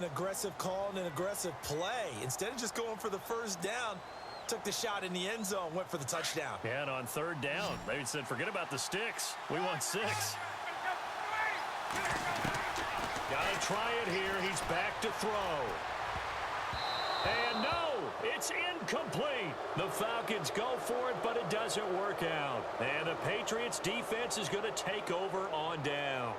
An aggressive call and an aggressive play. Instead of just going for the first down, took the shot in the end zone, went for the touchdown. Yeah, and on third down, they said, forget about the sticks. We want 6. Gotta try it here. He's back to throw. And no, it's incomplete. The Falcons go for it, but it doesn't work out. And the Patriots defense is going to take over on downs.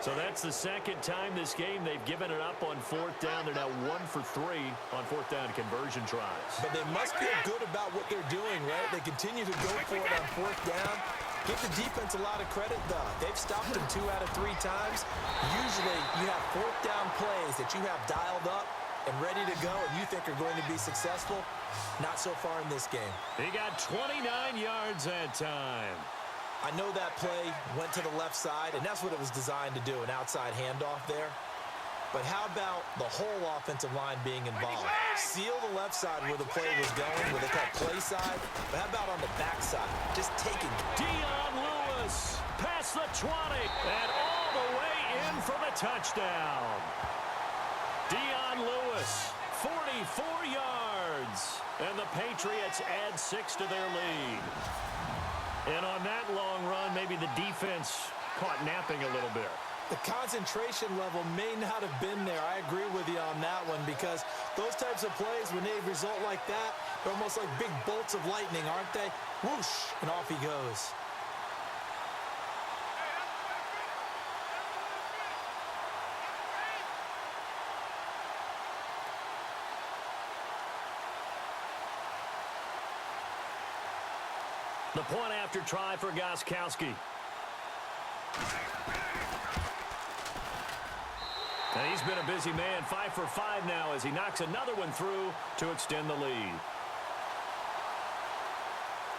So that's the second time this game they've given it up on fourth down. They're now 1 for 3 on fourth down conversion tries. But they must feel good about what they're doing, right? They continue to go for it on fourth down. Give the defense a lot of credit, though. They've stopped them 2 out of 3 times. Usually you have fourth down plays that you have dialed up and ready to go and you think are going to be successful. Not so far in this game. He got 29 yards that time. I know that play went to the left side, and that's what it was designed to do, an outside handoff there. But how about the whole offensive line being involved? Seal the left side where the play was going, where they call play side. But how about on the back side? Just taking Dion Lewis past the 20 and all the way in for the touchdown. Dion Lewis, 44 yards. And the Patriots add 6 to their lead. And on that long run, maybe the defense caught napping a little bit. The concentration level may not have been there. I agree with you on that one because those types of plays, when they result like that, they're almost like big bolts of lightning, aren't they? Whoosh, and off he goes. The point after try for Gostkowski. And he's been a busy man, 5 for 5 now as he knocks another one through to extend the lead.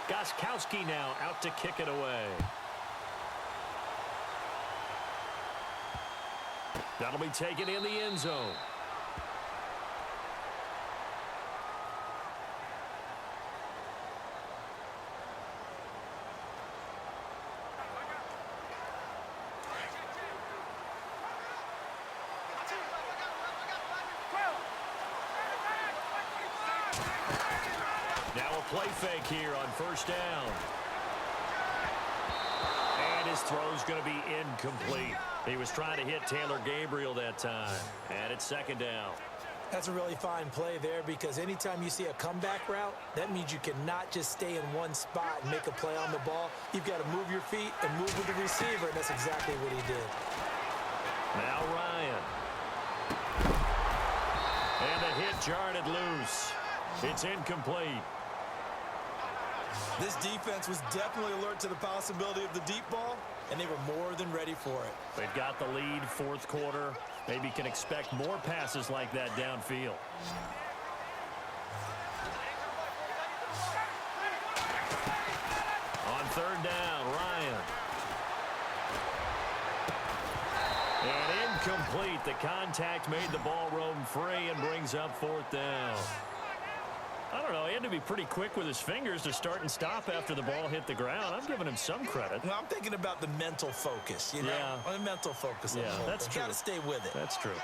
Gostkowski now out to kick it away. That'll be taken in the end zone. Play fake here on first down. And his throw's going to be incomplete. He was trying to hit Taylor Gabriel that time. And it's second down. That's a really fine play there because anytime you see a comeback route, that means you cannot just stay in one spot and make a play on the ball. You've got to move your feet and move with the receiver, and that's exactly what he did. Now Ryan. And the hit jarred it loose. It's incomplete. This defense was definitely alert to the possibility of the deep ball, and they were more than ready for it. They've got the lead, fourth quarter. Maybe can expect more passes like that downfield. On third down, Ryan. And incomplete. The contact made the ball roam free and brings up fourth down. I don't know. He had to be pretty quick with his fingers to start and stop after the ball hit the ground. I'm giving him some credit. Well, I'm thinking about the mental focus, you know? Yeah. The mental focus. Yeah, that's true. Got to stay with it. That's true.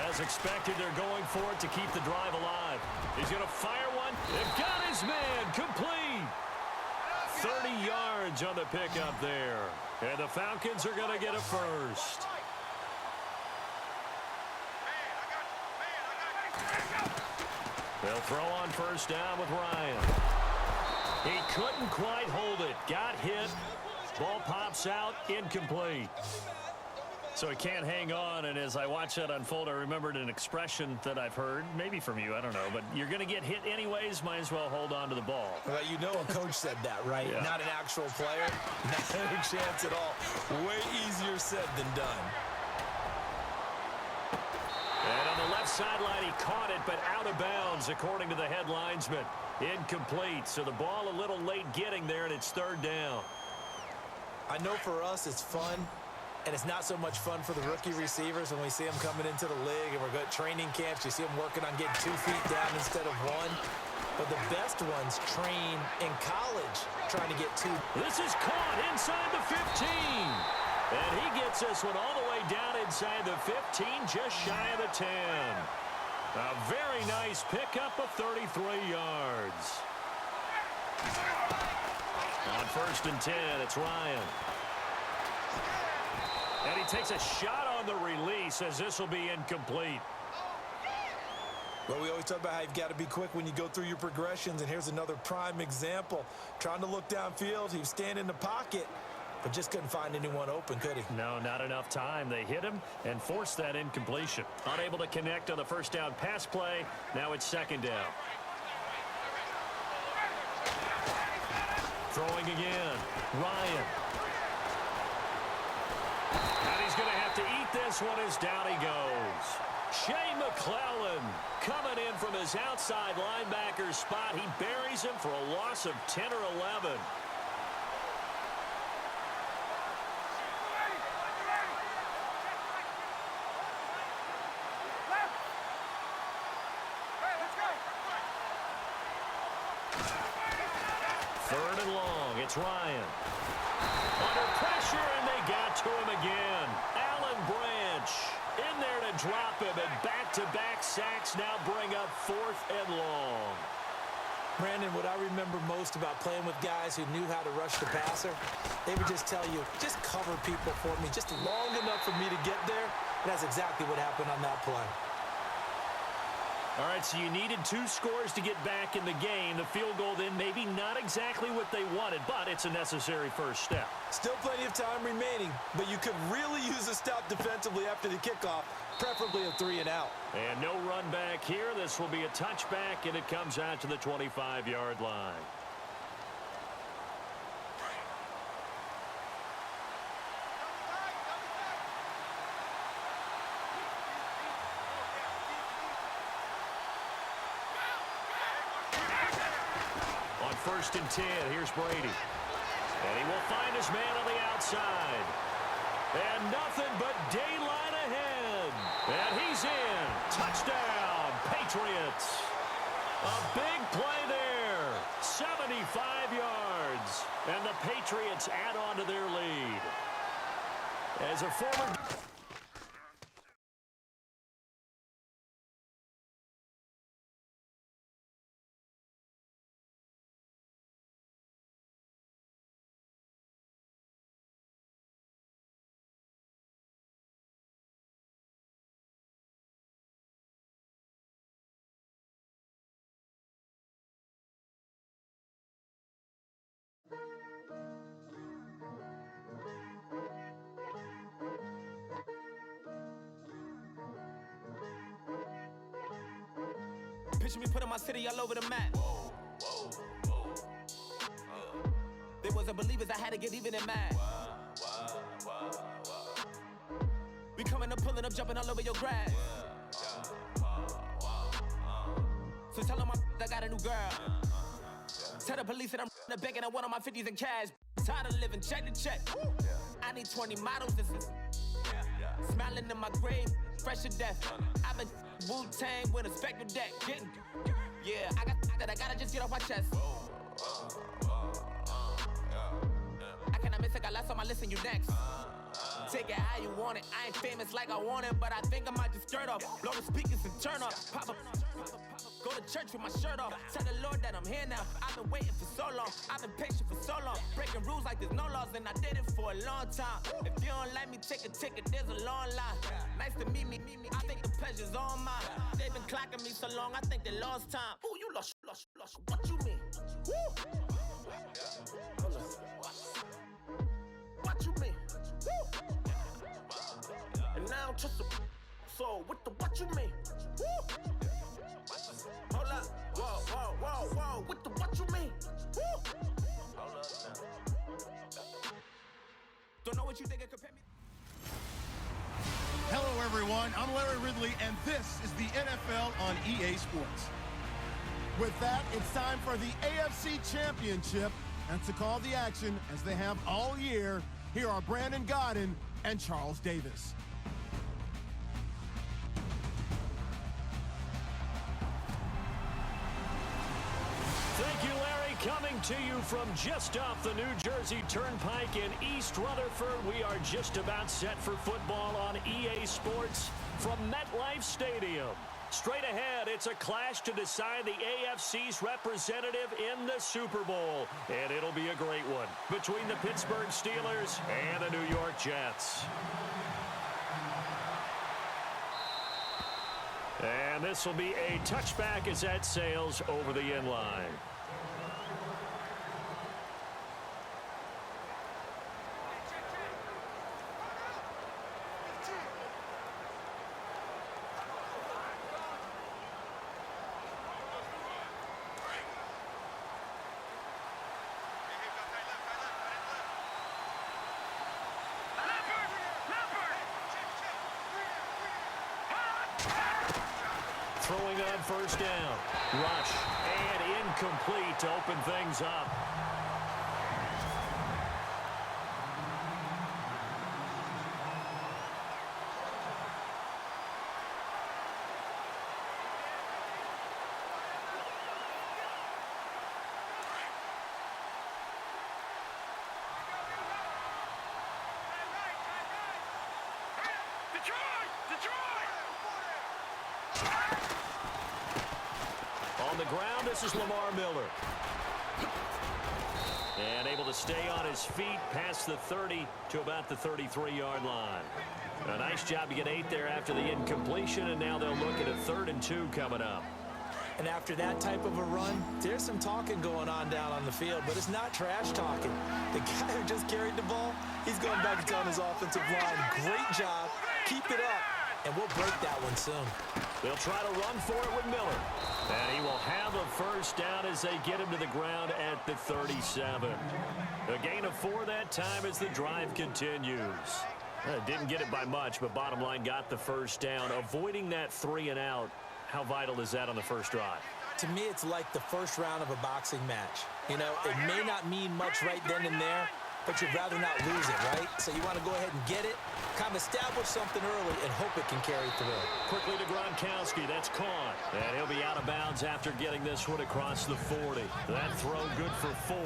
As expected, they're going for it to keep the drive alive. He's going to fire one. They've got his man. Complete. 30 yards on the pickup there. And the Falcons are going to get a first. They'll throw on first down with Ryan. He couldn't quite hold it. Got hit. Ball pops out. Incomplete. So he can't hang on, and as I watch that unfold, I remembered an expression that I've heard, maybe from you, I don't know, but you're going to get hit anyways, might as well hold on to the ball. Well, you know a coach said that, right? Yeah. Not an actual player. Not any chance at all. Way easier said than done. And on the left sideline, he caught it, but out of bounds, according to the head linesman. Incomplete, so the ball a little late getting there, and it's third down. I know for us it's fun, and it's not so much fun for the rookie receivers when we see them coming into the league, and we're going to training camps. You see them working on getting 2 feet down instead of 1. But the best ones train in college trying to get 2. This is caught inside the 15. And he gets this one all the way down inside the 15, just shy of the 10. A very nice pickup of 33 yards. On 1st and 10, it's Ryan. And he takes a shot on the release as this will be incomplete. Well, we always talk about how you've got to be quick when you go through your progressions, and here's another prime example. Trying to look downfield, he was standing in the pocket, but just couldn't find anyone open, could he? No, not enough time. They hit him and forced that incompletion. Unable to connect on the first down pass play. Now it's 2nd down. Throwing again. Ryan. And he's going to have to eat this one as down he goes. Shea McClellan coming in from his outside linebacker spot. He buries him for a loss of 10 or 11. Third and long, it's Ryan. Under pressure, and they got to him again. Alan Branch in there to drop him, and back-to-back sacks now bring up 4th and long. Brandon, what I remember most about playing with guys who knew how to rush the passer, they would just tell you, just cover people for me, just long enough for me to get there. And that's exactly what happened on that play. All right, so you needed 2 scores to get back in the game. The field goal then maybe not exactly what they wanted, but it's a necessary first step. Still plenty of time remaining, but you could really use a stop defensively after the kickoff, preferably a 3 and out. And no run back here. This will be a touchback, and it comes out to the 25-yard line. On 1st and 10, here's Brady. And he will find his man on the outside. And nothing but daylight ahead. And he's in. Touchdown, Patriots. A big play there. 75 yards. And the Patriots add on to their lead. As a former... Picture me putting my city all over the map. They wasn't believers, I had to get even in mad. We coming up, pulling up, jumping all over your grass. So tell them I got a new girl. Tell the police that I'm the begging at one of my 50s in cash. Tired of living check to check. I need 20 models. This is smiling in my grave, fresh to death. I've been Wu-Tang with a spectral deck. Yeah, I gotta just get off my chest. I cannot miss it, got last on my list and you next. Take it how you want it. I ain't famous like I want it, but I think I might just skirt off. Blow the speakers and turn up. Pop up. Go to church with my shirt off. Tell the Lord that I'm here now. I've been waiting for so long. I've been patient for so long. Breaking rules like there's no laws, and I did it for a long time. If you don't like me, take a ticket. There's a long line. Nice to meet me. I think the pleasure's all mine. They've been clocking me so long, I think they lost time. Ooh, you lost. What you mean? Woo! What you mean? Woo! And now I'm just a so what you mean? Woo! Hold up, whoa, what you mean? Woo! Hold up now. Don't know what you think it compare me. Hello everyone, I'm Larry Ridley and this is the NFL on EA Sports. With that, it's time for the AFC Championship, and to call the action as they have all year, here are Brandon Godden and Charles Davis. Thank you, Larry. Coming to you from just off the New Jersey Turnpike in East Rutherford, we are just about set for football on EA Sports from MetLife Stadium. Straight ahead, it's a clash to decide the AFC's representative in the Super Bowl. And it'll be a great one between the Pittsburgh Steelers and the New York Jets. And this will be a touchback as that sails over the end line. Throwing on first down. Rush. And incomplete to open things up. On the ground, this is Lamar Miller. And able to stay on his feet past the 30 to about the 33-yard line. A nice job to get 8 there after the incompletion, and now they'll look at a 3rd and 2 coming up. And after that type of a run, there's some talking going on down on the field, but it's not trash talking. The guy who just carried the ball, he's going back and telling his offensive line, great job, keep it up, and we'll break that one soon. They'll try to run for it with Miller. And he will have a first down as they get him to the ground at the 37. A gain of 4 that time as the drive continues. Didn't get it by much, but bottom line got the first down. Avoiding that 3 and out, how vital is that on the first drive? To me, it's like the first round of a boxing match. You know, it may not mean much right then and there, but you'd rather not lose it, right? So you want to go ahead and get it, kind of establish something early, and hope it can carry through. Quickly to Gronkowski. That's caught. And he'll be out of bounds after getting this one across the 40. That throw good for 4.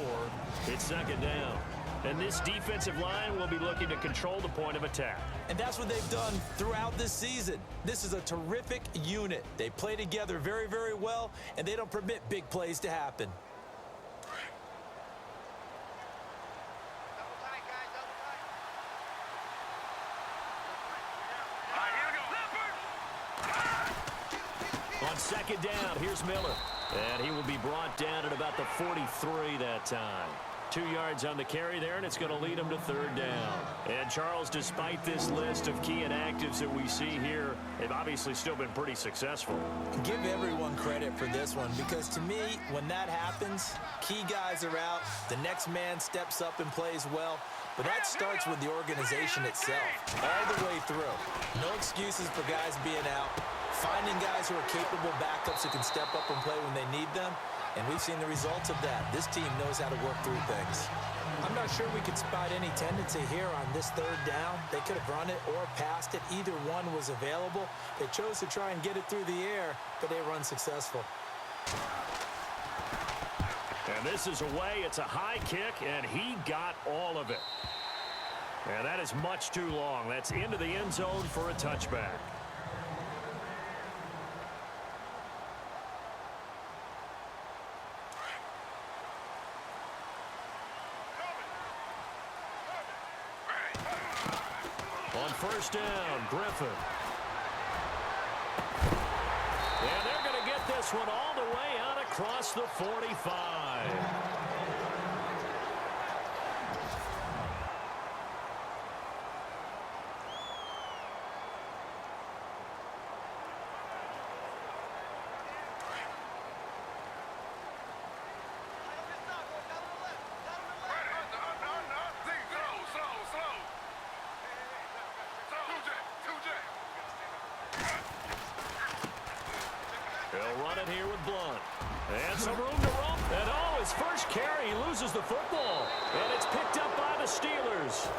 It's 2nd down. And this defensive line will be looking to control the point of attack. And that's what they've done throughout this season. This is a terrific unit. They play together very, very well, and they don't permit big plays to happen. On 2nd down, here's Miller. And he will be brought down at about the 43 that time. 2 yards on the carry there, and it's going to lead him to 3rd down. And, Charles, despite this list of key inactives that we see here, they've obviously still been pretty successful. Give everyone credit for this one, because to me, when that happens, key guys are out, the next man steps up and plays well, but that starts with the organization itself, all the way through. No excuses for guys being out, finding guys who are capable backups who can step up and play when they need them. And we've seen the results of that. This team knows how to work through things. I'm not sure we could spot any tendency here on this 3rd down. They could have run it or passed it. Either one was available. They chose to try and get it through the air, but they run successful. And this is away. It's a high kick, and he got all of it. And that is much too long. That's into the end zone for a touchback. On 1st down, Griffin. And they're going to get this one all the way out across the 45. They'll run it here with Blunt. And some room to roam. And oh, his first carry, he loses the football. And it's picked up by the Steelers.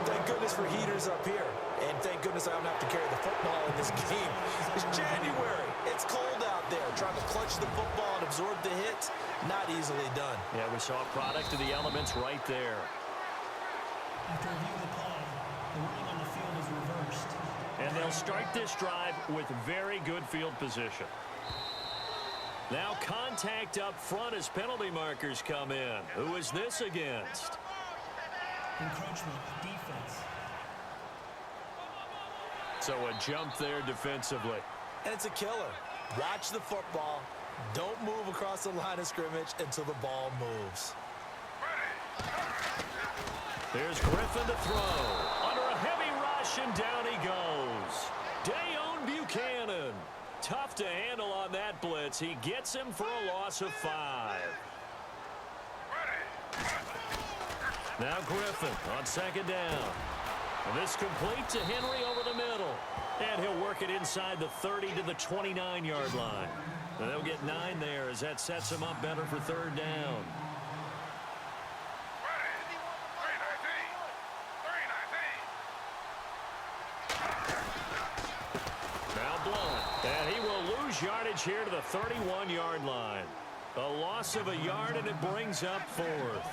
Thank goodness for heaters up here. And thank goodness I don't have to carry the football in this game. It's January. It's cold out there. Trying to clutch the football and absorb the hits, not easily done. Yeah, we saw a product of the elements right there. After review of the play, the wording on the field is reversed. And they'll start this drive with very good field position. Now contact up front as penalty markers come in. Who is this against? Encroachment, defense. So a jump there defensively. And it's a killer. Watch the football. Don't move across the line of scrimmage until the ball moves. There's Griffin to throw. Under a heavy rush, and down he goes. Dayon Buchanan. Tough to handle on that blitz. He gets him for a loss of 5. Now Griffin on second down. And this complete to Henry over the middle. And he'll work it inside the 30 to the 29-yard line. And they'll get 9 there as that sets him up better for third down. And he will lose yardage here to the 31-yard line. A loss of a yard, and it brings up 4th.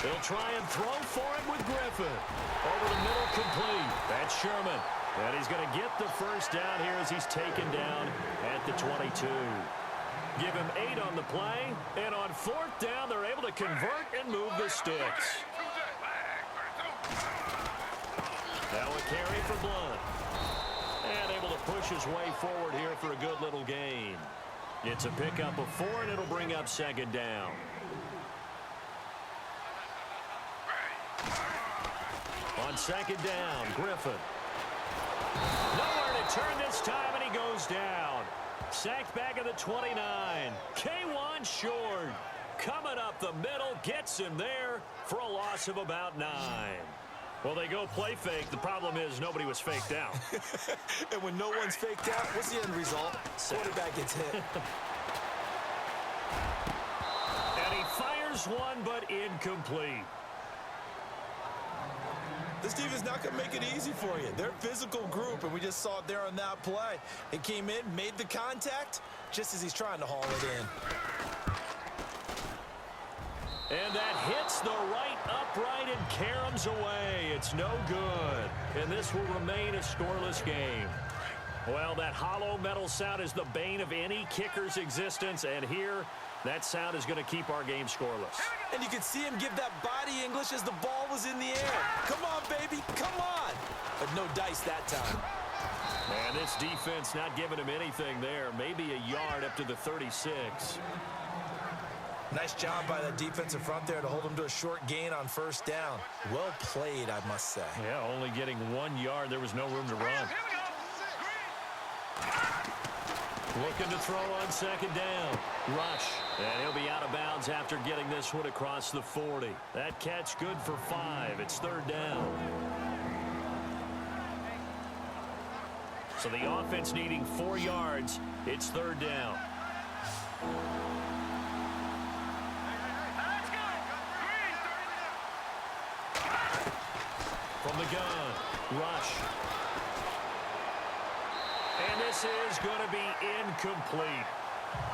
He'll try and throw for it with Griffin. Over the middle, complete. That's Sherman. And he's going to get the first down here as he's taken down at the 22. Give him 8 on the play, and on 4th down, they're able to convert and move the sticks. Now a carry for Blunt. And able to push his way forward here for a good little gain. It's a pickup of 4, and it'll bring up second down. On second down, Griffin. Nowhere to turn this time, and he goes down. Sacked back at the 29. K1 short. Coming up the middle, gets him there for a loss of about 9. Well, they go play fake. The problem is nobody was faked out. And when no one's faked out, what's the end result? Quarterback gets hit. And he fires one, but incomplete. This defense is not going to make it easy for you. They're a physical group, and we just saw it there on that play. It came in, made the contact, just as he's trying to haul it in. And that hits the right upright and caroms away. It's no good. And this will remain a scoreless game. Well, that hollow metal sound is the bane of any kicker's existence, and here, that sound is going to keep our game scoreless. And you could see him give that body English as the ball was in the air. Come on, baby, come on. But no dice that time. And this defense not giving him anything there. Maybe a yard up to the 36. Nice job by that defensive front there to hold him to a short gain on first down. Well played, I must say. Yeah, only getting 1 yard. There was no room to run. Looking to throw on second down. Rush. And he'll be out of bounds after getting this one across the 40. That catch good for 5. It's third down. So the offense needing 4 yards. It's third down. From the gun. Rush. And this is going to be incomplete.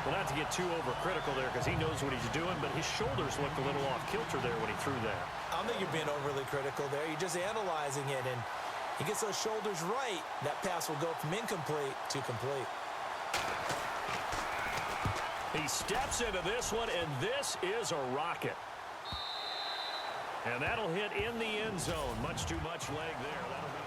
Well, not to get too overcritical there because he knows what he's doing, but his shoulders looked a little off kilter there when he threw that. I don't think you're being overly critical there. You're just analyzing it, and he gets those shoulders right. That pass will go from incomplete to complete. He steps into this one, and this is a rocket. And that'll hit in the end zone. Much too much leg there. That'll be...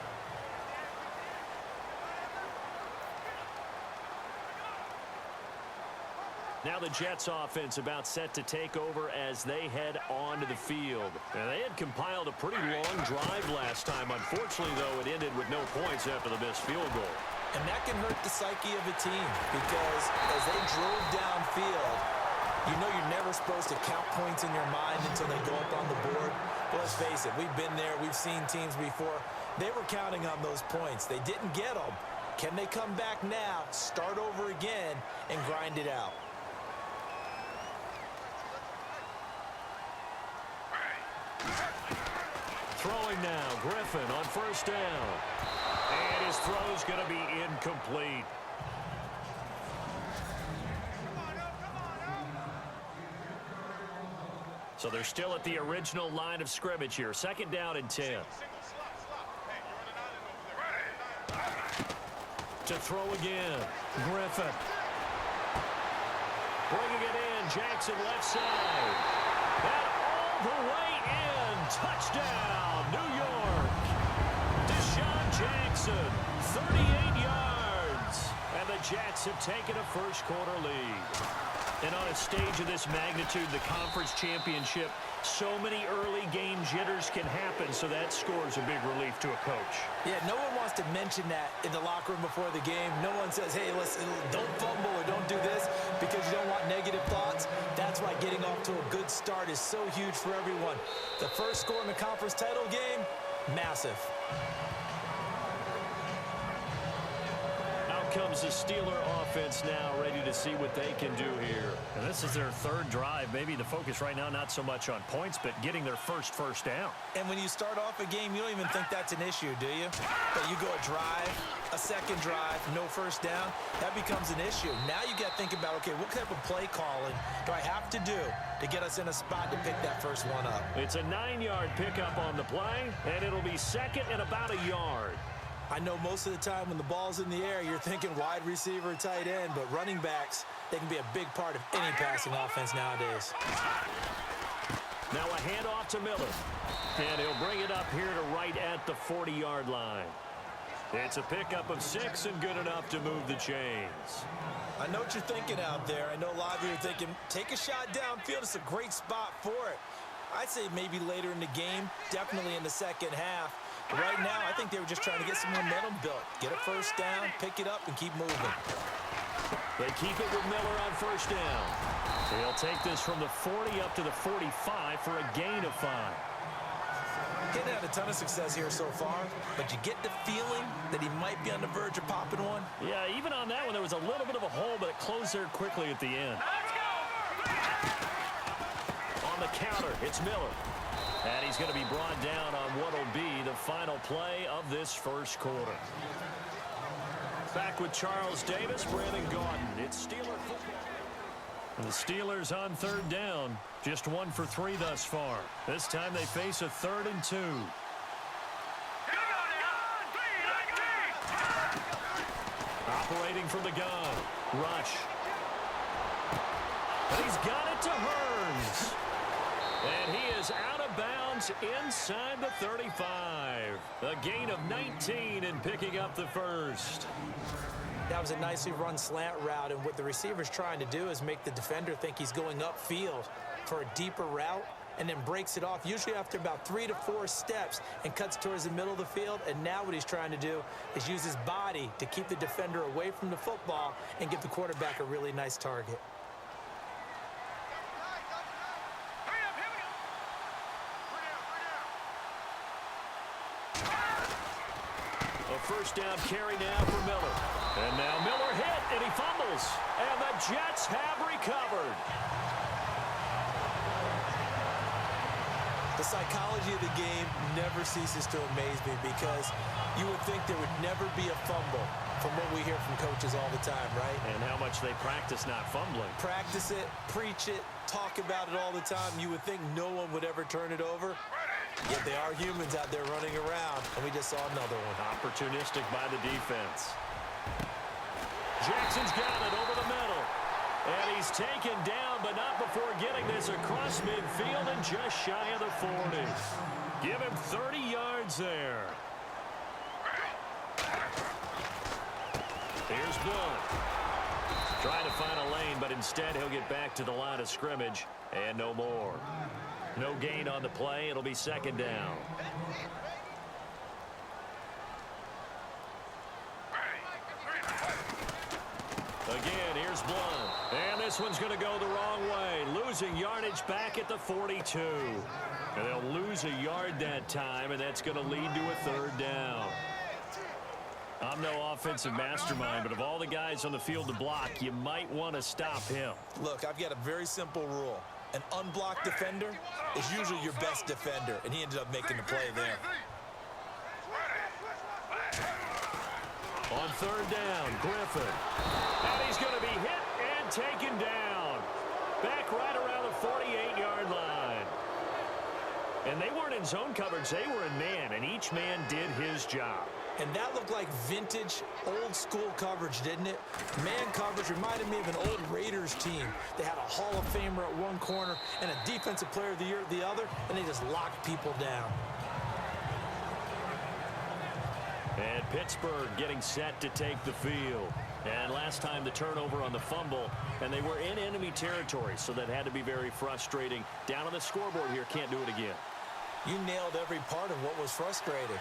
Now the Jets offense about set to take over as they head onto the field. And they had compiled a pretty long drive last time. Unfortunately, though, it ended with no points after the missed field goal. And that can hurt the psyche of a team because as they drove downfield, you know you're never supposed to count points in your mind until they go up on the board. But let's face it, we've been there. We've seen teams before. They were counting on those points. They didn't get them. Can they come back now, start over again, and grind it out? Throwing now, Griffin on first down. And his throw's going to be incomplete. So they're still at the original line of scrimmage here. Second down and 10. To throw again, Griffin. Bringing it in, Jackson left side. And all the way in. Touchdown, New York. Deshaun Jackson, 38 yards. And the Jets have taken a first-quarter lead. And on a stage of this magnitude, the conference championship, so many early game jitters can happen, so that score's a big relief to a coach. Yeah, no one wants to mention that in the locker room before the game. No one says, hey, listen, don't fumble or don't do this because you don't want negative thoughts. That's why getting off to a good start is so huge for everyone. The first score in the conference title game, massive. Comes the Steeler offense now, ready to see what they can do here. And this is their third drive. Maybe the focus right now not so much on points, but getting their first down. And when you start off a game, you don't even think that's an issue, do you? But you go a drive, a second drive, no first down, that becomes an issue. Now you got to think about, okay, what type of play calling do I have to do to get us in a spot to pick that first one up? It's a 9-yard pickup on the play, and it'll be second and about a yard. I know most of the time when the ball's in the air, you're thinking wide receiver, tight end, but running backs, they can be a big part of any passing offense nowadays. Now a handoff to Miller. And he'll bring it up here to right at the 40-yard line. It's a pickup of 6 and good enough to move the chains. I know what you're thinking out there. I know a lot of you are thinking, take a shot downfield. It's a great spot for it. I'd say maybe later in the game, definitely in the second half. Right now, I think they were just trying to get some momentum built. Get a first down, pick it up, and keep moving. They keep it with Miller on first down. He'll take this from the 40 up to the 45 for a gain of 5. Getting had a ton of success here so far, but you get the feeling that he might be on the verge of popping one. Yeah, even on that one, there was a little bit of a hole, but it closed there quickly at the end. On the counter, it's Miller. And he's going to be brought down on what will be the final play of this first quarter. Back with Charles Davis, Brandon Gaudin. It's Steeler football. And the Steelers on third down. Just 1 for 3 thus far. This time they face a 3rd and 2. Operating from the gun. Rush. And he's got it to Hearns. And he is out of bounds inside the 35. A gain of 19 and picking up the first. That was a nicely run slant route, and what the receiver's trying to do is make the defender think he's going upfield for a deeper route and then breaks it off, usually after about 3 to 4 steps, and cuts towards the middle of the field. And now what he's trying to do is use his body to keep the defender away from the football and give the quarterback a really nice target. First down carry now for Miller. And now Miller hit, and he fumbles. And the Jets have recovered. The psychology of the game never ceases to amaze me, because you would think there would never be a fumble from what we hear from coaches all the time, right? And how much they practice not fumbling. Practice it, preach it, talk about it all the time. You would think no one would ever turn it over. Yet they are humans out there running around, and we just saw another one. Opportunistic by the defense. Jackson's got it over the middle. And he's taken down, but not before getting this across midfield and just shy of the 40. Give him 30 yards there. Here's Blunt. Trying to find a lane, but instead he'll get back to the line of scrimmage and no more. No gain on the play. It'll be second down. Again, here's Blunt. And this one's going to go the wrong way. Losing yardage back at the 42. And they'll lose a yard that time, and that's going to lead to a third down. I'm no offensive mastermind, but of all the guys on the field to block, you might want to stop him. Look, I've got a very simple rule. An unblocked defender is usually your best defender, and he ended up making the play there. On third down, Griffin. And he's going to be hit and taken down. Back right around the 48-yard line. And they weren't in zone coverage. They were in man, and each man did his job. And that looked like vintage, old-school coverage, didn't it? Man coverage reminded me of an old Raiders team. They had a Hall of Famer at one corner and a Defensive Player of the Year at the other, and they just locked people down. And Pittsburgh getting set to take the field. And last time the turnover on the fumble, and they were in enemy territory, so that had to be very frustrating. Down on the scoreboard here, can't do it again. You nailed every part of what was frustrating.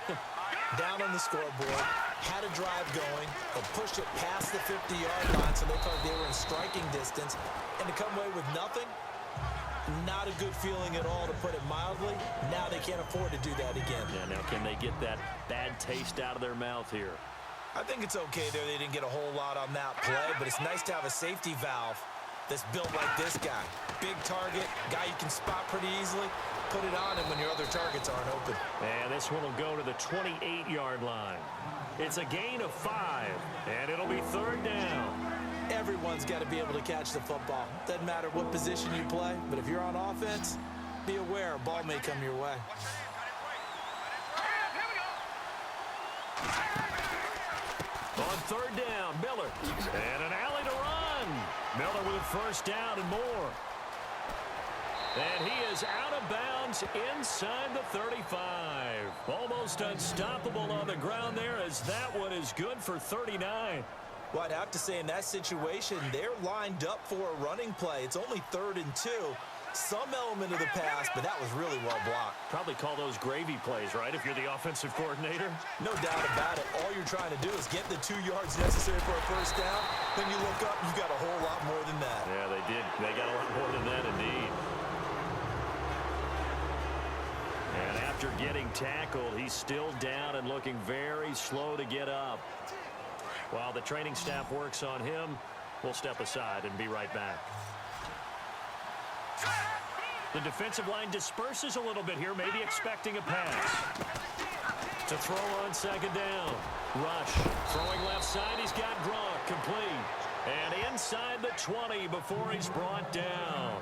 Down on the scoreboard, had a drive going, but pushed it past the 50-yard line so they felt they were in striking distance, and to come away with nothing, not a good feeling at all, to put it mildly. Now they can't afford to do that again. Yeah, now can they get that bad taste out of their mouth here? I think it's okay there. They didn't get a whole lot on that play, but it's nice to have a safety valve that's built like this guy. Big target, guy you can spot pretty easily. Put it on him when your other targets aren't open. And this one will go to the 28-yard line. It's a gain of 5, and it'll be third down. Everyone's got to be able to catch the football. Doesn't matter what position you play, but if you're on offense, be aware a ball may come your way. On third down, Miller. And an alley to run. Miller with a first down and more. And he is out of bounds inside the 35. Almost unstoppable on the ground there, as that one is good for 39. Well, I'd have to say in that situation, they're lined up for a running play. It's only 3rd and 2. Some element of the pass, but that was really well blocked. Probably call those gravy plays, right, if you're the offensive coordinator? No doubt about it. All you're trying to do is get the 2 yards necessary for a first down. Then you look up, you got a whole lot more than that. Yeah, they did. They got a lot more than that, indeed. And after getting tackled, he's still down and looking very slow to get up. While the training staff works on him, we'll step aside and be right back. The defensive line disperses a little bit here, maybe expecting a pass. To throw on second down. Rush. Throwing left side, he's got Gronk complete. And inside the 20 before he's brought down.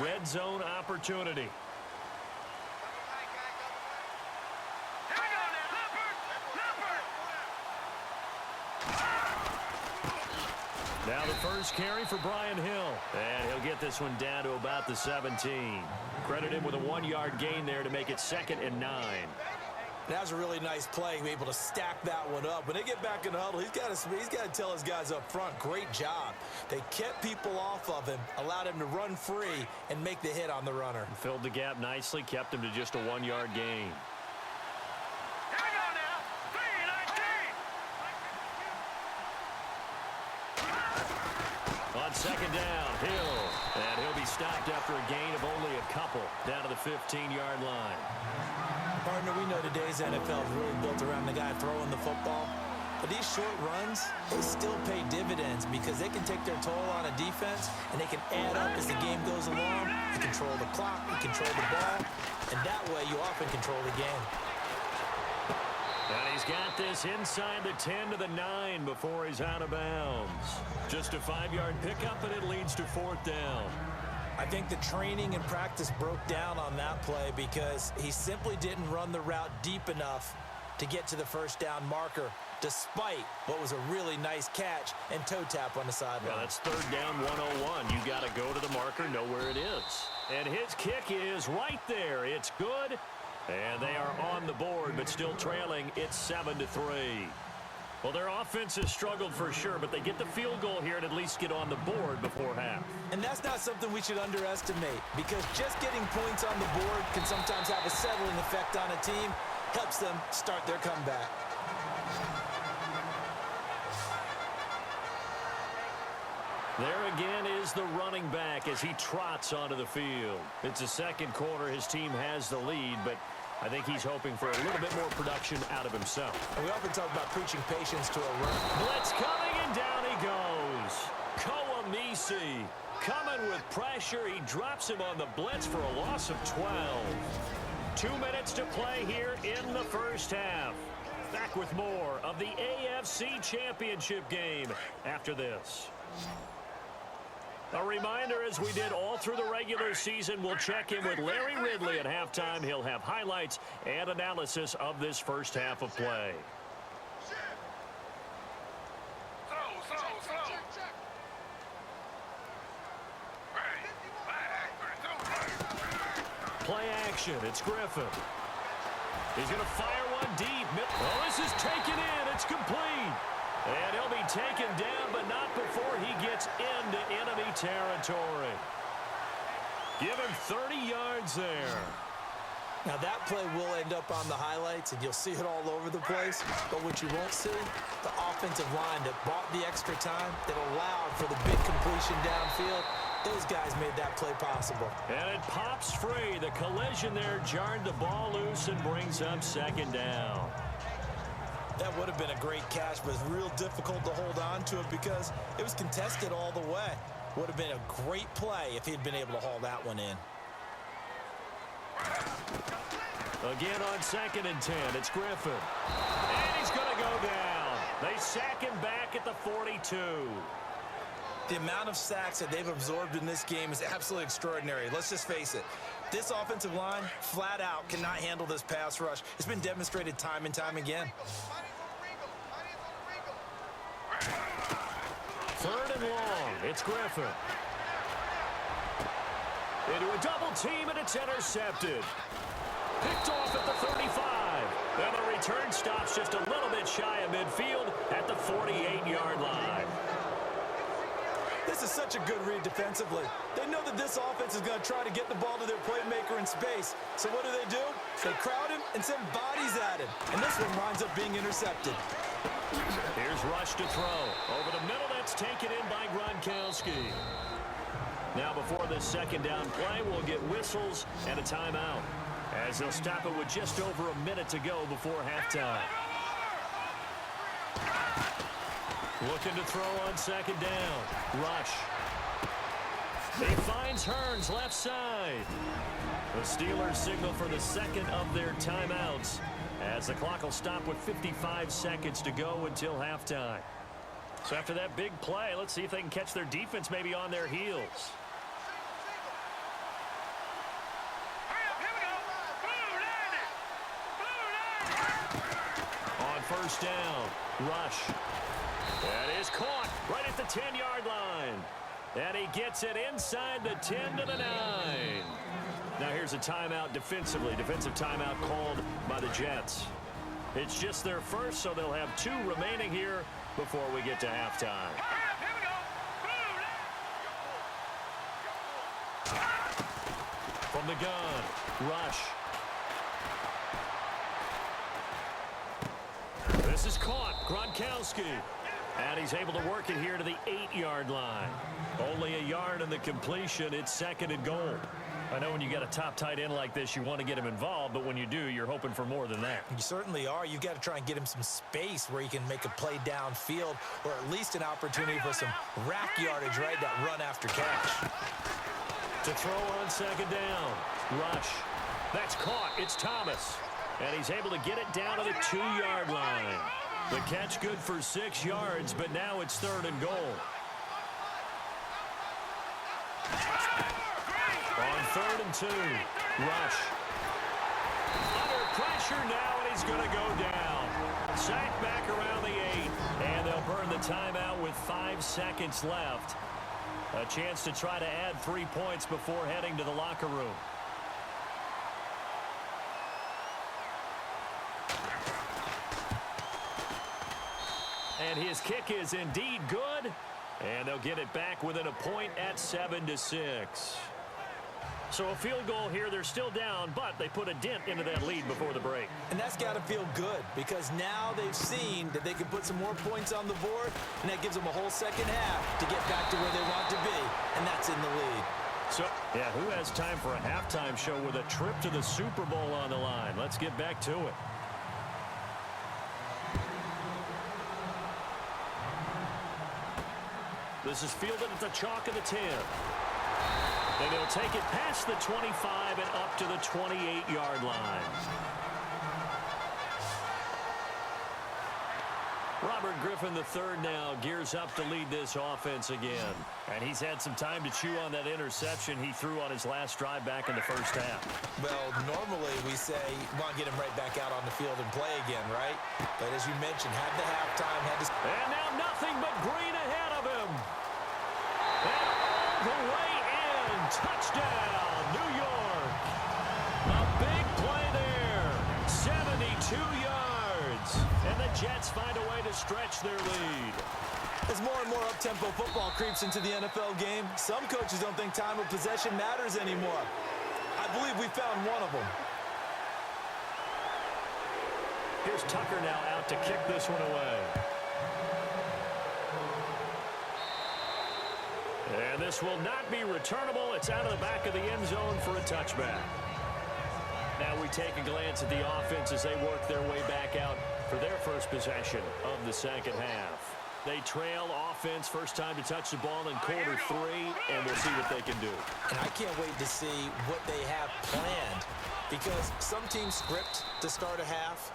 Red zone opportunity. Now the first carry for Brian Hill. And he'll get this one down to about the 17. Credited with a 1-yard gain there to make it 2nd and 9. That was a really nice play, able to stack that one up. When they get back in the huddle, he's got to tell his guys up front, great job. They kept people off of him, allowed him to run free and make the hit on the runner. Filled the gap nicely, kept him to just a 1-yard gain. On second down, Hill. And he'll be stopped after a gain of only a couple, down to the 15-yard line. Partner, we know today's NFL is really built around the guy throwing the football. But these short runs, they still pay dividends because they can take their toll on a defense and they can add up as the game goes along. You control the clock, you control the ball, and that way you often control the game. And he's got this inside the 10 to the 9 before he's out of bounds. Just a 5-yard pickup, and it leads to 4th down. I think the training and practice broke down on that play because he simply didn't run the route deep enough to get to the first down marker, despite what was a really nice catch and toe tap on the sideline. Yeah, that's 3rd down 101. You got to go to the marker, know where it is. And his kick is right there. It's good. And they are on the board, but still trailing. It's 7-3. Well, their offense has struggled for sure, but they get the field goal here and at least get on the board before half. And that's not something we should underestimate, because just getting points on the board can sometimes have a settling effect on a team, helps them start their comeback. There again is the running back as he trots onto the field. It's the second quarter. His team has the lead, but I think he's hoping for a little bit more production out of himself. And we often talk about preaching patience to a run. Blitz coming, and down he goes. Koamisi coming with pressure. He drops him on the blitz for a loss of 12. 2 minutes to play here in the first half. Back with more of the AFC Championship game after this. A reminder, as we did all through the regular season, we'll check in with Larry Ridley at halftime. He'll have highlights and analysis of this first half of play. Play action. It's Griffin. He's going to fire one deep. Oh, this is taken in. It's complete. And he'll be taken down, but not before he gets into enemy territory. Give him 30 yards there. Now, that play will end up on the highlights, and you'll see it all over the place. But what you won't see, the offensive line that bought the extra time, that allowed for the big completion downfield. Those guys made that play possible. And it pops free. The collision there jarred the ball loose and brings up second down. That would have been a great catch, but it's real difficult to hold on to it because it was contested all the way. Would have been a great play if he'd been able to haul that one in. Again on 2nd and 10, it's Griffin. And he's going to go down. They sack him back at the 42. The amount of sacks that they've absorbed in this game is absolutely extraordinary. Let's just face it. This offensive line, flat out, cannot handle this pass rush. It's been demonstrated time and time again. 3rd and long. It's Griffin. Into a double team, and it's intercepted. Picked off at the 35. And the return stops just a little bit shy of midfield at the 48-yard line. This is such a good read defensively. They know that this offense is going to try to get the ball to their playmaker in space. So what do? They crowd him and send bodies at him. And this one winds up being intercepted. Here's Rush to throw. Over the middle, that's taken in by Gronkowski. Now before this second down play, we'll get whistles and a timeout, as they'll stop it with just over a minute to go before halftime. Looking to throw on 2nd down. Rush. He finds Hearns left side. The Steelers signal for the second of their timeouts, as the clock will stop with 55 seconds to go until halftime. So after that big play, let's see if they can catch their defense maybe on their heels. On 1st down, Rush. That is caught right at the 10-yard line. And he gets it inside the 10 to the 9. Now here's a timeout defensively. Defensive timeout called by the Jets. It's just their first, so they'll have 2 remaining here before we get to halftime. From the gun, Rush. This is caught. Gronkowski. And he's able to work it here to the 8-yard line. Only a yard in the completion. It's 2nd and goal. I know when you got a top tight end like this, you want to get him involved, but when you do, you're hoping for more than that. You certainly are. You've got to try and get him some space where he can make a play downfield, or at least an opportunity for some rack yardage, right? That run after catch. To throw on 2nd down. Rush. That's caught. It's Thomas. And he's able to get it down to the 2-yard line. The catch good for 6 yards, but now it's 3rd and goal. On 3rd and 2, Rush. Under pressure now, and he's going to go down. Sacked back around the 8, and they'll burn the timeout with 5 seconds left. A chance to try to add 3 points before heading to the locker room. And his kick is indeed good. And they'll get it back within a point at 7-6. So a field goal here. They're still down, but they put a dent into that lead before the break. And that's got to feel good, because now they've seen that they can put some more points on the board, and that gives them a whole second half to get back to where they want to be, and that's in the lead. So, yeah, who has time for a halftime show with a trip to the Super Bowl on the line? Let's get back to it. This is fielded at the chalk of the 10. And he'll take it past the 25 and up to the 28-yard line. Robert Griffin III now gears up to lead this offense again. And he's had some time to chew on that interception he threw on his last drive back in the first half. Well, normally we say, want to get him right back out on the field and play again, right? But as you mentioned, had the halftime, had to... And now nothing but green ahead of him. And all the way in. Touchdown, New York. A big play there. 72 yards. And the Jets find a way to stretch their lead. As more and more up-tempo football creeps into the NFL game, some coaches don't think time of possession matters anymore. I believe we found one of them. Here's Tucker now out to kick this one away. And this will not be returnable. It's out of the back of the end zone for a touchback. Now we take a glance at the offense as they work their way back out for their first possession of the second half. They trail offense, first time to touch the ball in quarter 3, and we'll see what they can do. And I can't wait to see what they have planned, because some teams script to start a half.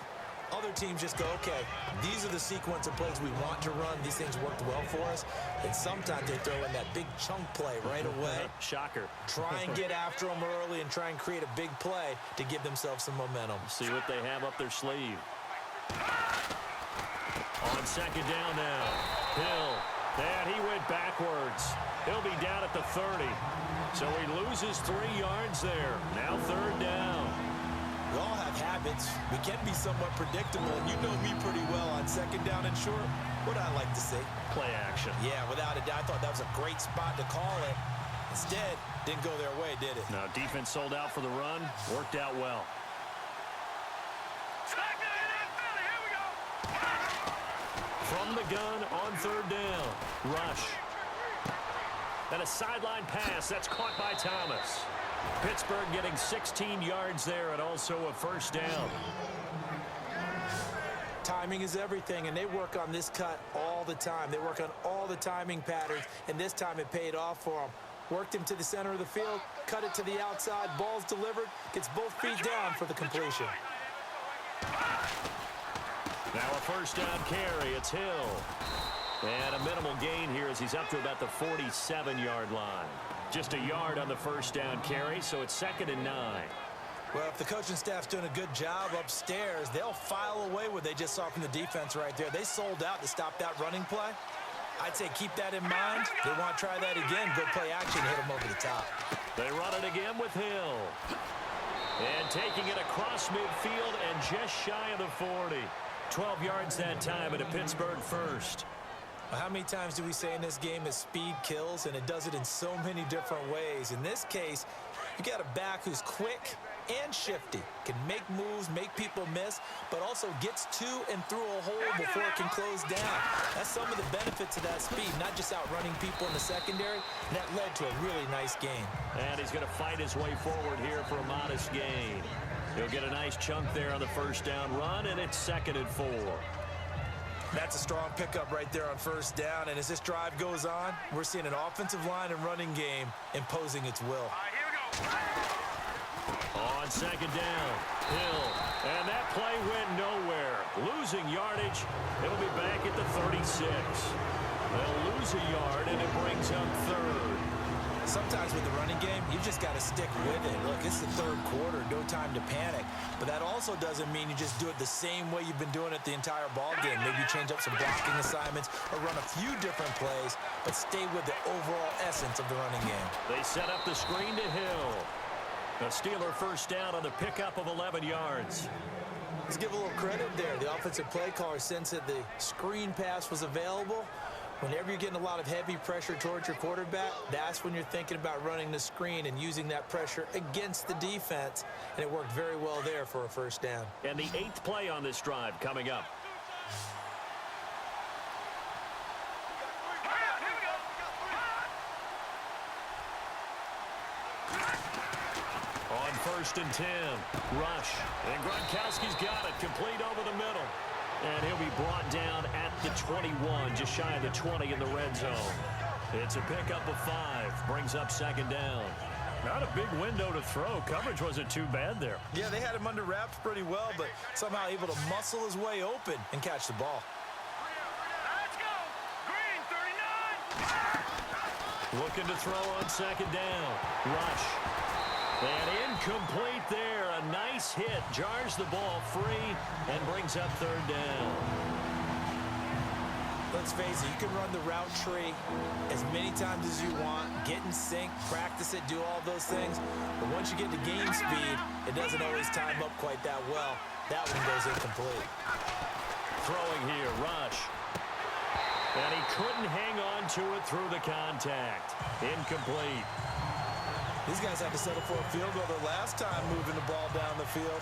Other teams just go, okay, these are the sequence of plays we want to run. These things worked well for us. And sometimes they throw in that big chunk play right away. Shocker. Try and get after them early and try and create a big play to give themselves some momentum. See what they have up their sleeve. On second down now. Hill. And he went backwards. He'll be down at the 30. So he loses 3 yards there. Now third down. We all have habits. We can be somewhat predictable, and you know me pretty well on second down and short. What I like to see. Play action. Yeah, without a doubt. I thought that was a great spot to call it. Instead, didn't go their way, did it? Now defense sold out for the run. Worked out well. From the gun on third down. Rush. And a sideline pass. That's caught by Thomas. Pittsburgh getting 16 yards there and also a first down. Timing is everything, and they work on this cut all the time. They work on all the timing patterns, and this time it paid off for them. Worked him to the center of the field, cut it to the outside, ball's delivered, gets both feet down for the completion. Now a first down carry. It's Hill. And a minimal gain here as he's up to about the 47-yard line. Just a yard on the first down carry, so it's 2nd and 9. Well, if the coaching staff's doing a good job upstairs, they'll file away what they just saw from the defense right there. They sold out to stop that running play. I'd say keep that in mind. They want to try that again. Go play action, hit them over the top. They run it again with Hill. And taking it across midfield and just shy of the 40. 12 yards that time, and a Pittsburgh first. Well, how many times do we say in this game that speed kills, and it does it in so many different ways? In this case, you got a back who's quick and shifty, can make moves, make people miss, but also gets to and through a hole before it can close down. That's some of the benefits of that speed, not just outrunning people in the secondary, and that led to a really nice game. And he's going to fight his way forward here for a modest gain. He'll get a nice chunk there on the first down run, and it's 2nd and 4. That's a strong pickup right there on first down, and as this drive goes on, we're seeing an offensive line and running game imposing its will. On second down, Hill, and that play went nowhere. Losing yardage, it'll be back at the 36. They'll lose a yard, and it brings up 3rd. Sometimes with the running game, you just got to stick with it. Look, it's the 3rd quarter, no time to panic. But that also doesn't mean you just do it the same way you've been doing it the entire ball game. Maybe you change up some blocking assignments or run a few different plays, but stay with the overall essence of the running game. They set up the screen to Hill. A Steeler first down on the pickup of 11 yards. Let's give a little credit there. The offensive play caller sensed that the screen pass was available. Whenever you're getting a lot of heavy pressure towards your quarterback, that's when you're thinking about running the screen and using that pressure against the defense. And it worked very well there for a first down. And the 8th play on this drive coming up. first and 10. Rush. And Gronkowski's got it. Complete over the middle. And he'll be brought down at the 21, just shy of the 20 in the red zone. It's a pickup of 5. Brings up second down. Not a big window to throw. Coverage wasn't too bad there. Yeah, they had him under wraps pretty well, but somehow able to muscle his way open and catch the ball. Let's go! Green, 39! Looking to throw on second down. Rush. And incomplete there. A nice hit. Jars the ball free and brings up third down. Let's face it, you can run the route tree as many times as you want, get in sync, practice it, do all those things. But once you get to game speed, it doesn't always time up quite that well. That one goes incomplete. Throwing here, Rush. And he couldn't hang on to it through the contact. Incomplete. These guys had to settle for a field goal their last time moving the ball down the field.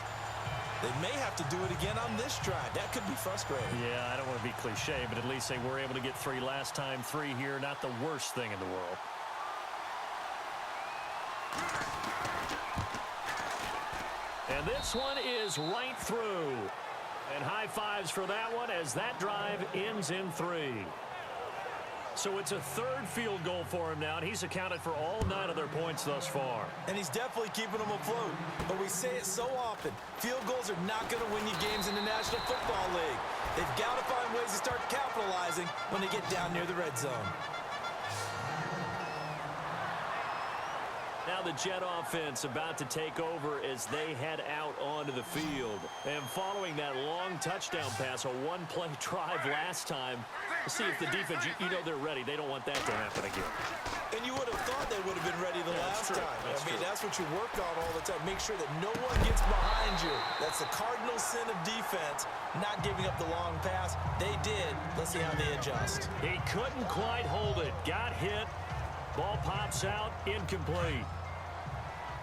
They may have to do it again on this drive. That could be frustrating. Yeah, I don't want to be cliche, but at least they were able to get 3 last time. 3 here, not the worst thing in the world. And this one is right through. And high fives for that one as that drive ends in 3. So it's a third field goal for him now, and he's accounted for all 9 of their points thus far. And he's definitely keeping them afloat. But we say it so often, field goals are not going to win you games in the National Football League. They've got to find ways to start capitalizing when they get down near the red zone. Now the Jet offense about to take over as they head out onto the field. And following that long touchdown pass, a one-play drive last time, see if the defense, you know they're ready. They don't want that to happen again. And you would have thought they would have been ready the last time. That's what you work on all the time. Make sure that no one gets behind you. That's the cardinal sin of defense, not giving up the long pass. They did. Let's see how they adjust. He couldn't quite hold it. Got hit. Ball pops out. Incomplete.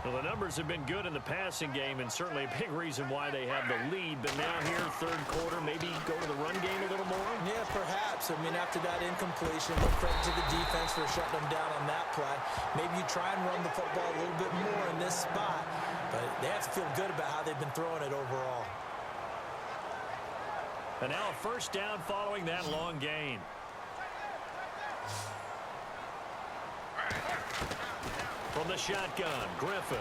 Well, the numbers have been good in the passing game, and certainly a big reason why they have the lead. But now here, third quarter, maybe go to the run game a little more? Yeah, perhaps. I mean, after that incompletion, no credit to the defense for shutting them down on that play. Maybe you try and run the football a little bit more in this spot. But they have to feel good about how they've been throwing it overall. And now a first down following that long gain. From the shotgun, Griffin.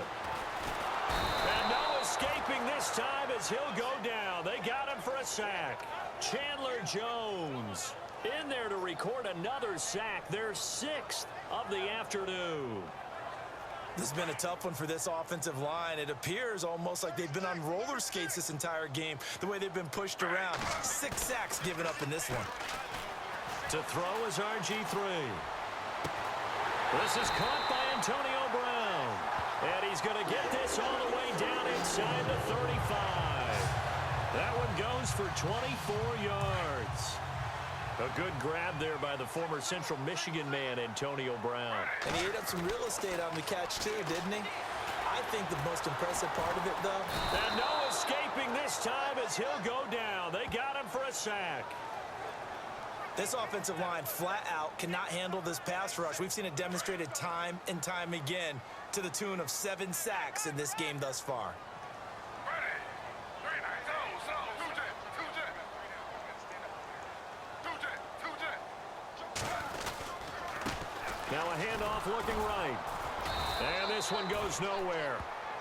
And no escaping this time as he'll go down. They got him for a sack. Chandler Jones in there to record another sack. Their 6th of the afternoon. This has been a tough one for this offensive line. It appears almost like they've been on roller skates this entire game, the way they've been pushed around. 6 sacks given up in this one. To throw is RG3. This is caught by Antonio Brown. And he's going to get this all the way down inside the 35. That one goes for 24 yards. A good grab there by the former Central Michigan man, Antonio Brown. And he ate up some real estate on the catch, too, didn't he? I think the most impressive part of it, though. And no escaping this time as he'll go down. They got him for a sack. This offensive line, flat out, cannot handle this pass rush. We've seen it demonstrated time and time again to the tune of 7 sacks in this game thus far. Now a handoff looking right. And this one goes nowhere.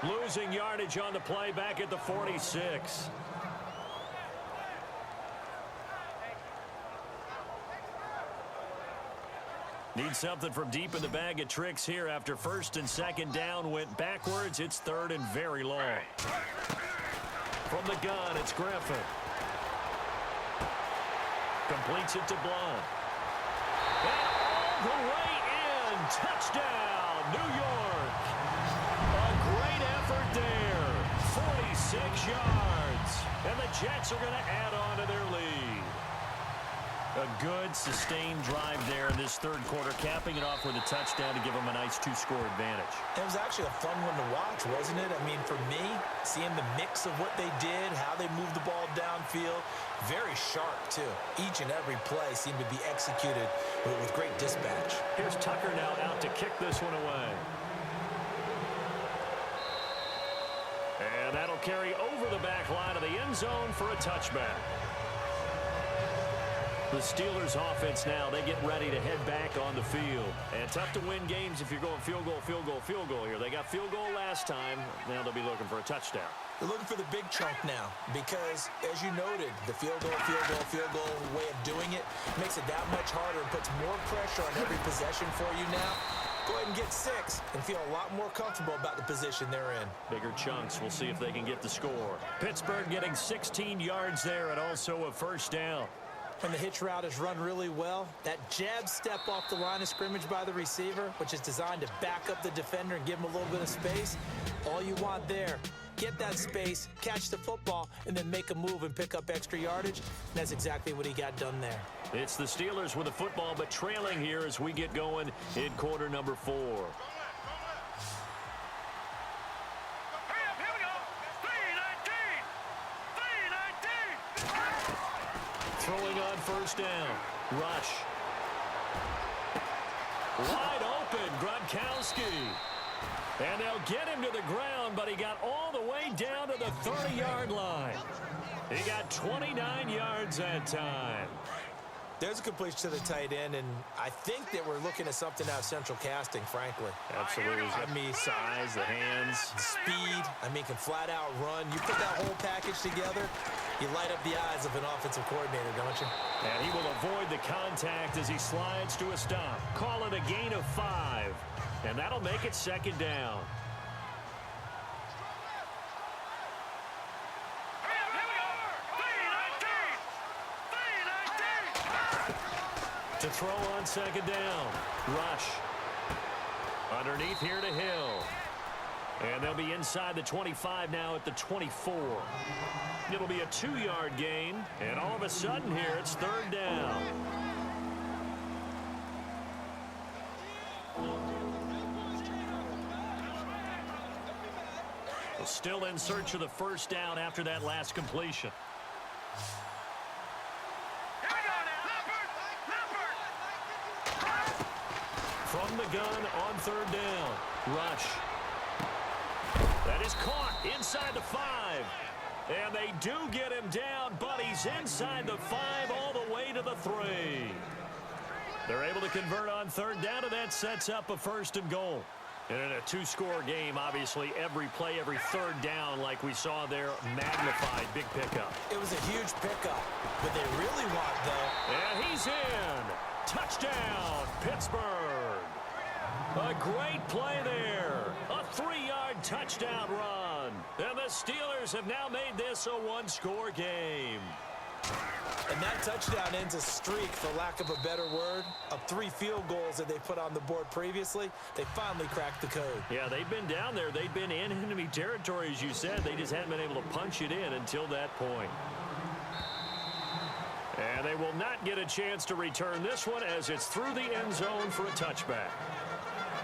Losing yardage on the play back at the 46. Need something from deep in the bag of tricks here after first and second down went backwards. It's third and very long. From the gun, it's Griffin. Completes it to Blunt. And all the way in. Touchdown, New York. A great effort there. 46 yards. And the Jets are going to add on to their lead. A good, sustained drive there in this third quarter, capping it off with a touchdown to give them a nice 2-score advantage. It was actually a fun one to watch, wasn't it? I mean, for me, seeing the mix of what they did, how they moved the ball downfield, very sharp, too. Each and every play seemed to be executed with great dispatch. Here's Tucker now out to kick this one away. carry over the back line of the end zone for a touchback. The Steelers offense now, they get ready to head back on the field. And tough to win games if you're going field goal, field goal, field goal here. They got field goal last time. Now they'll be looking for a touchdown. They're looking for the big chunk now because, as you noted, the field goal way of doing it makes it that much harder and puts more pressure on every possession for you now. Go ahead and get 6 and feel a lot more comfortable about the position they're in. Bigger chunks. We'll see if they can get the score. Pittsburgh getting 16 yards there and also a first down. And the hitch route is run really well. That jab step off the line of scrimmage by the receiver, which is designed to back up the defender and give him a little bit of space. All you want there, get that space, catch the football, and then make a move and pick up extra yardage. And that's exactly what he got done there. It's the Steelers with the football, but trailing here as we get going in quarter number 4. Throwing on first down. Rush. Wide open, Gronkowski. And they'll get him to the ground, but he got all the way down to the 30-yard line. He got 29 yards that time. There's a completion to the tight end, and I think that we're looking at something out of central casting, frankly. Absolutely. I mean, size, the hands. Speed. I mean, can flat out run. You put that whole package together, you light up the eyes of an offensive coordinator, don't you? And he will avoid the contact as he slides to a stop. Call it a gain of 5. And that'll make it second down. To throw on second down. Rush. Underneath here to Hill. And they'll be inside the 25 now at the 24. It'll be a 2-yard gain. And all of a sudden here, it's third down. Still in search of the first down after that last completion. From the gun on third down. Rush. That is caught inside the 5. And they do get him down, but he's inside the 5 all the way to the 3. They're able to convert on third down, and that sets up a first and goal. And in a 2-score game, obviously, every play, every third down, like we saw there, magnified. Big pickup. It was a huge pickup. What they really want, though. And he's in. Touchdown, Pittsburgh. A great play there. A 3-yard touchdown run. And the Steelers have now made this a 1-score game. And that touchdown ends a streak, for lack of a better word, of 3 field goals that they put on the board previously. They finally cracked the code. Yeah, they've been down there. They've been in enemy territory, as you said. They just hadn't been able to punch it in until that point. And they will not get a chance to return this one as it's through the end zone for a touchback.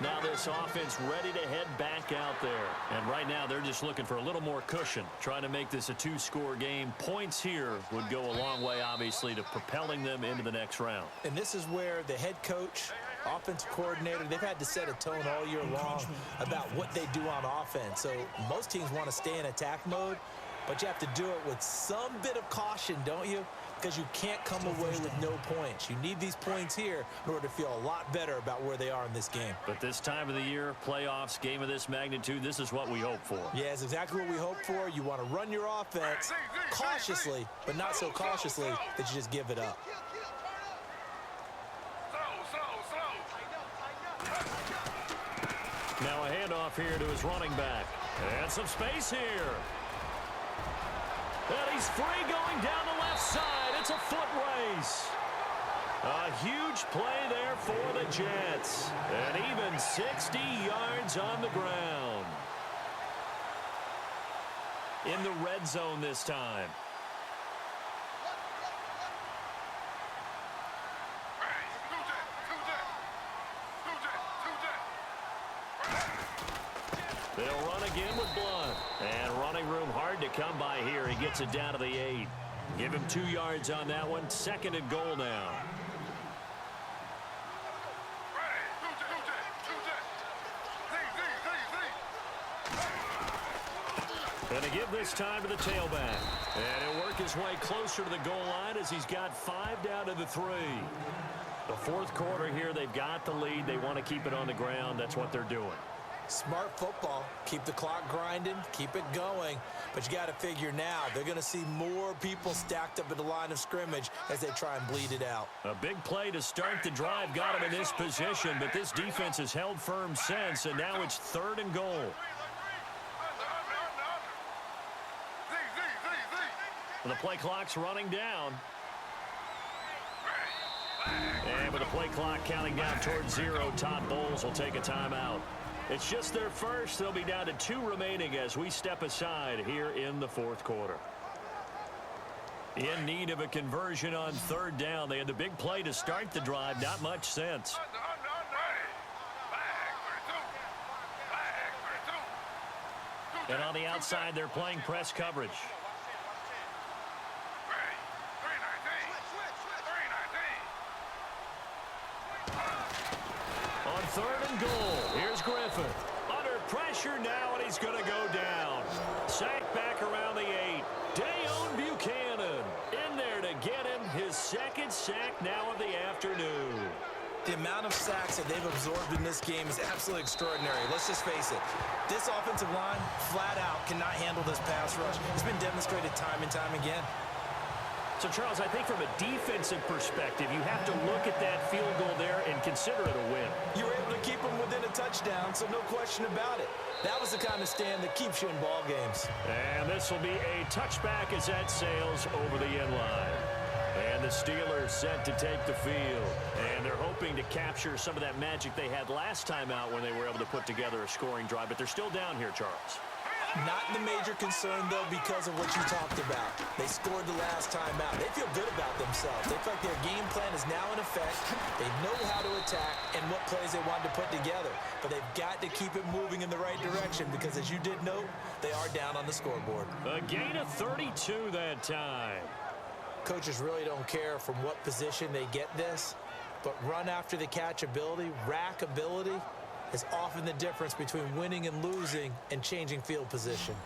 Now this offense ready to head back out there. And right now they're just looking for a little more cushion, trying to make this a 2-score game. Points here would go a long way, obviously, to propelling them into the next round. And this is where the head coach, offensive coordinator, they've had to set a tone all year long about what they do on offense. So most teams want to stay in attack mode, but you have to do it with some bit of caution, don't you? Because you can't come away with no points. You need these points here in order to feel a lot better about where they are in this game. But this time of the year, playoffs, game of this magnitude, this is what we hope for. Yeah, it's exactly what we hope for. You want to run your offense cautiously, but not so cautiously that you just give it up. Now a handoff here to his running back. And some space here. And he's free going down the left side. It's a foot race. A huge play there for the Jets. And even 60 yards on the ground. In the red zone this time. They'll run again with Blunt. And running room hard to come by here. He gets it down to the 8. Give him 2 yards on that one. Second and goal now. Going to give this time to the tailback. And he'll work his way closer to the goal line as he's got 5 down to the 3. The fourth quarter here, they've got the lead. They want to keep it on the ground. That's what they're doing. Smart football. Keep the clock grinding. Keep it going. But you got to figure now, they're going to see more people stacked up at the line of scrimmage as they try and bleed it out. A big play to start the drive got him in this position, but this defense has held firm since, and now it's 3rd and goal. The play clock's running down. And with the play clock counting down towards 0, Todd Bowles will take a timeout. It's just their first. They'll be down to 2 remaining as we step aside here in the fourth quarter. In need of a conversion on 3rd down. They had the big play to start the drive. Not much sense. And on the outside, they're playing press coverage. On 3rd and goal, here's Griffin. Under pressure now, and he's going to go down. Sack back around the 8. Dayon Buchanan in there to get him his 2nd sack now of the afternoon. The amount of sacks that they've absorbed in this game is absolutely extraordinary. Let's just face it. This offensive line, flat out, cannot handle this pass rush. It's been demonstrated time and time again. So, Charles, I think from a defensive perspective, you have to look at that field goal there and consider it a win. You were able to keep them within a touchdown, so no question about it. That was the kind of stand that keeps you in ball games. And this will be a touchback as that sails over the end line. And the Steelers set to take the field. And they're hoping to capture some of that magic they had last time out when they were able to put together a scoring drive. But they're still down here, Charles. Not the major concern, though, because of what you talked about. They scored the last time out. They feel good about themselves. They feel like their game plan is now in effect. They know how to attack and what plays they want to put together. But they've got to keep it moving in the right direction because, as you did note, they are down on the scoreboard. A gain of 32 that time. Coaches really don't care from what position they get this, but run after the catch ability, rack ability, is often the difference between winning and losing and changing field position.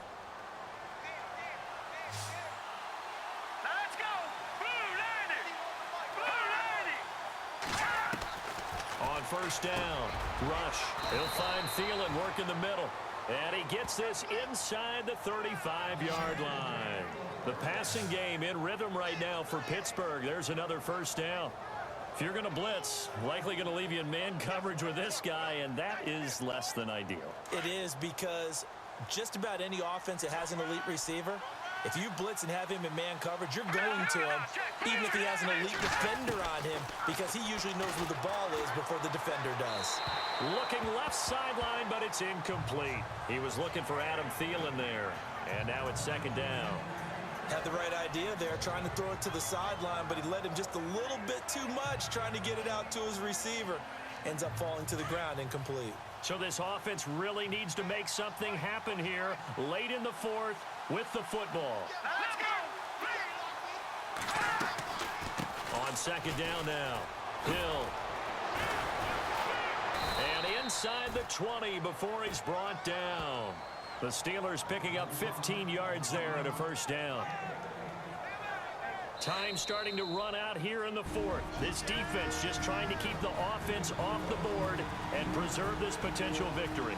Let's go! Blue 90! Blue 90! On 1st down, Rush. He'll find Thielen work in the middle. And he gets this inside the 35-yard line. The passing game in rhythm right now for Pittsburgh. There's another 1st down. If you're going to blitz, likely going to leave you in man coverage with this guy, and that is less than ideal. It is because just about any offense that has an elite receiver, if you blitz and have him in man coverage, you're going to him, even if he has an elite defender on him, because he usually knows where the ball is before the defender does. Looking left sideline, but it's incomplete. He was looking for Adam Thielen there, and now it's 2nd down. Had the right idea there, trying to throw it to the sideline, but he let him just a little bit too much, trying to get it out to his receiver. Ends up falling to the ground, incomplete. So this offense really needs to make something happen here late in the 4th with the football. Let's go! On 2nd down now, Hill. And inside the 20 before he's brought down. The Steelers picking up 15 yards there at a 1st down. Time starting to run out here in the 4th. This defense just trying to keep the offense off the board and preserve this potential victory.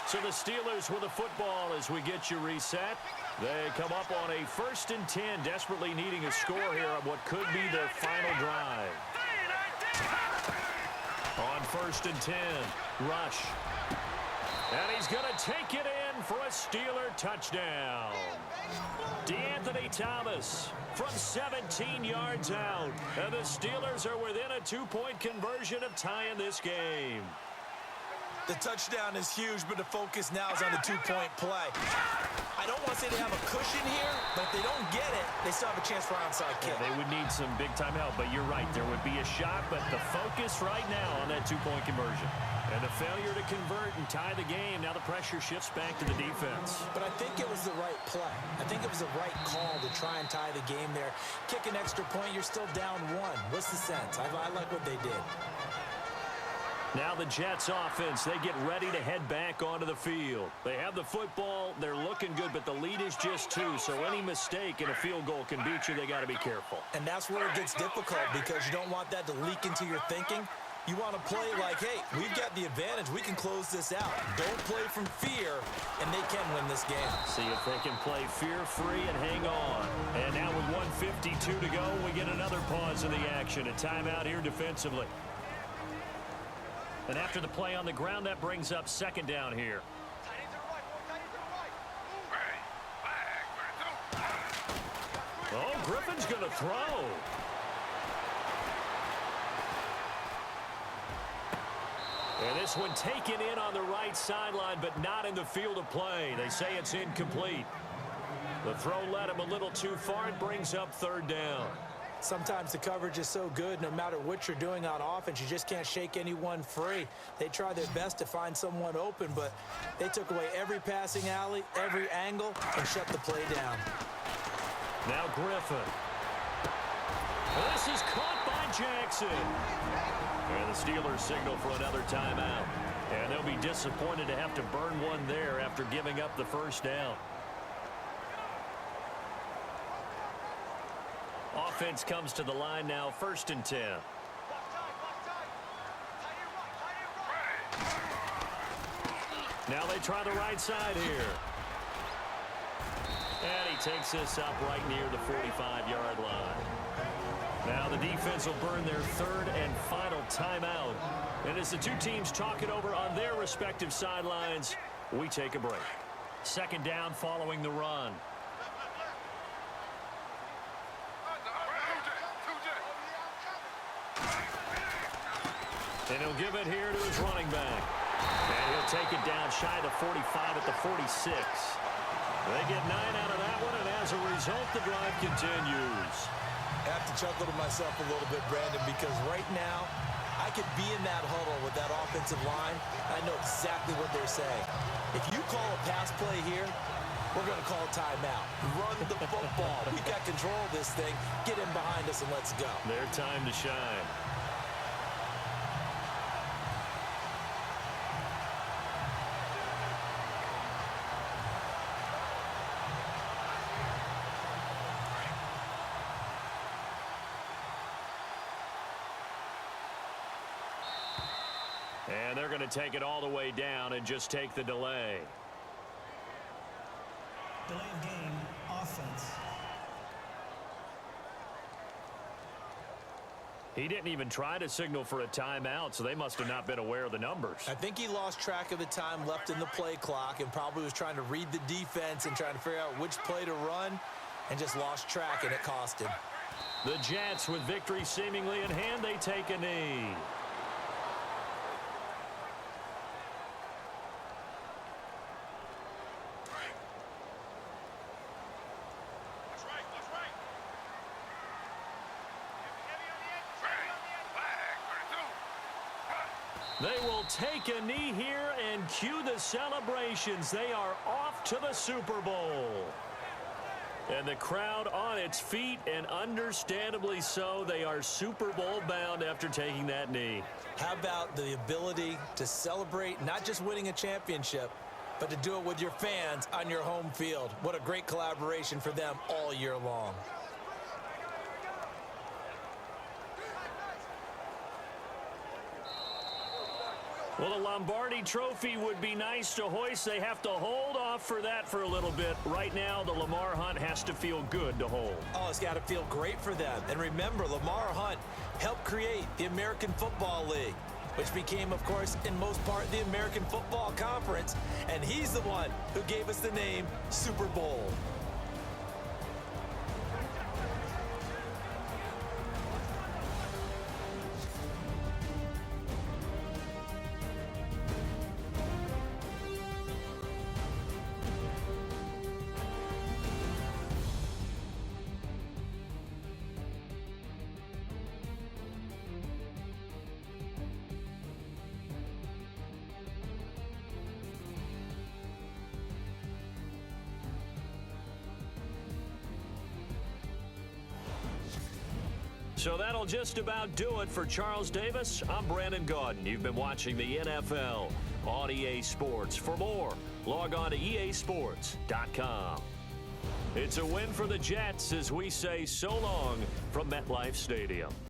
So the Steelers with the football as we get you reset. They come up on a 1st and 10, desperately needing a score here on what could be their final drive. On 1st and 10, Rush. And he's going to take it in for a Steeler touchdown. DeAnthony Thomas from 17 yards out. And the Steelers are within a 2-point conversion of tying this game. The touchdown is huge, but the focus now is on the 2-point play. I I don't want to say they have a cushion here, but if they don't get it, they still have a chance for onside kick. They would need some big-time help, but you're right. There would be a shot, but the focus right now on that two-point conversion. And the failure to convert and tie the game. Now the pressure shifts back to the defense. But I think it was the right play. I think it was the right call to try and tie the game there. Kick an extra point, you're still down one. What's the sense? I like what they did. Now the Jets offense, they get ready to head back onto the field. They have the football, they're looking good, but the lead is just 2, so any mistake in a field goal can beat you. They got to be careful. And that's where it gets difficult because you don't want that to leak into your thinking. You want to play like, hey, we've got the advantage. We can close this out. Don't play from fear, and they can win this game. See if they can play fear-free and hang on. And now with 1:52 to go, we get another pause in the action. A timeout here defensively. And after the play on the ground, that brings up second down here. Oh, Griffin's going to throw. And this one taken in on the right sideline, but not in the field of play. They say it's incomplete. The throw led him a little too far. It brings up third down. Sometimes the coverage is so good, no matter what you're doing on offense, you just can't shake anyone free. They try their best to find someone open, but they took away every passing alley, every angle, and shut the play down. Now Griffin. This is caught by Jackson. And the Steelers signal for another timeout. And they'll be disappointed to have to burn one there after giving up the first down. Offense comes to the line now, 1st and 10. Now they try the right side here. And he takes this up right near the 45-yard line. Now the defense will burn their third and final timeout. And as the two teams talk it over on their respective sidelines, we take a break. Second down following the run. And he'll give it here to his running back. And he'll take it down shy of the 45 at the 46. They get 9 out of that one, and as a result, the drive continues. I have to chuckle to myself a little bit, Brandon, because right now, I could be in that huddle with that offensive line. I know exactly what they're saying. If you call a pass play here, we're going to call a timeout. Run the football. We've got control of this thing. Get in behind us and let's go. Their time to shine. And they're going to take it all the way down and just take the delay. Delay of game, offense. He didn't even try to signal for a timeout, so they must have not been aware of the numbers. I think he lost track of the time left in the play clock and probably was trying to read the defense and trying to figure out which play to run and just lost track, and it cost him. The Jets, with victory seemingly in hand, they take a knee. They will take a knee here and cue the celebrations. They are off to the Super Bowl. And the crowd on its feet, and understandably so. They are Super Bowl bound after taking that knee. How about the ability to celebrate not just winning a championship, but to do it with your fans on your home field? What a great collaboration for them all year long. Well, the Lombardi Trophy would be nice to hoist. They have to hold off for that for a little bit. Right now, the Lamar Hunt has to feel good to hold. Oh, it's got to feel great for them. And remember, Lamar Hunt helped create the American Football League, which became, of course, in most part, the American Football Conference. And he's the one who gave us the name Super Bowl. So that'll just about do it for Charles Davis. I'm Brandon Gaudin. You've been watching the NFL on EA Sports. For more, log on to easports.com. It's a win for the Jets as we say so long from MetLife Stadium.